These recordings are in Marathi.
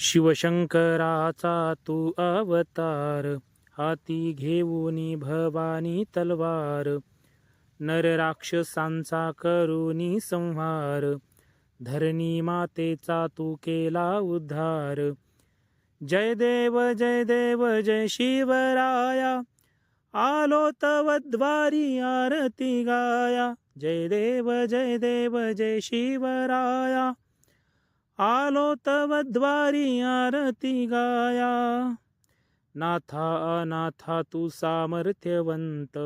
शिवशंकराचा तू अवतार, हाती घेऊनी भवानी तलवार. नर राक्षसांचा करुनी संहार, धरणी मातेचा तू केला उद्धार. जय देव जय देव जय शिवराया, आलो तव द्वारी आरती गाया. जय देव जय शिवराया, आलो तव द्वारी आरती गाया. नाथा अनाथा तू सामर्थ्यवंत,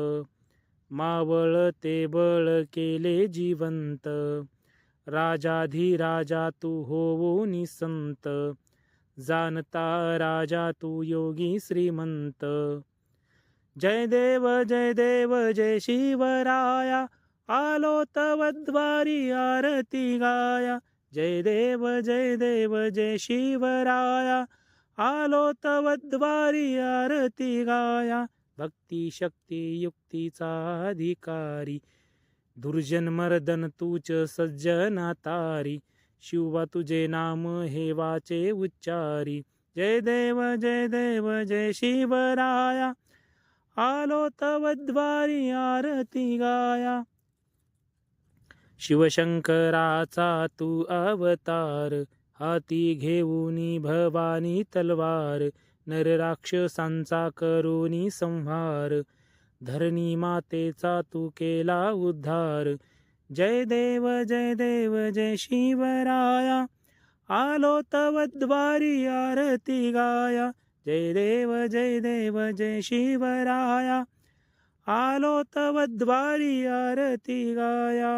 मावळ ते बळ केले जिवंत. राजाधिराजा तू होऊनी संत, जाणता राजा तू योगी श्रीमंत. जय देव जय शिवराया, आलो तव द्वारी आरती गाया. जय देव जय शिवराया, आलो तव द्वारी आरती गाया. भक्ती शक्ती युक्तीचा अधिकारी, दुर्जन मर्दन तूच सज्जना तारी. शिवा तुझे नाम हे वाचे उच्चारी. जय देव जय शिवराया, आलो तव द्वारी आरती गाया. शिवशंकराचा तू अवतार, हाती घेऊनी भवानी तलवार. नर राक्षसांचा करुनी संहार, धरणी मातेचा तू केला उद्धार. जय देव जय शिवराया, आलो तव द्वारी आरती गाया. जय देव जय शिवराया, आलो तव द्वारी आरती गाया.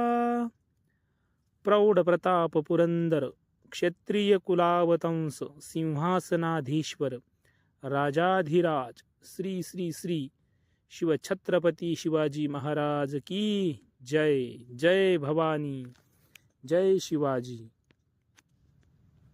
प्रौढ प्रताप पुरंदर, क्षत्रिय कुलावतंस, सिंहासनाधीश्वर, राजाधिराज, श्री श्री श्री शिवछत्रपती शिवाजी महाराज की जय. जय भवानी, जय शिवाजी.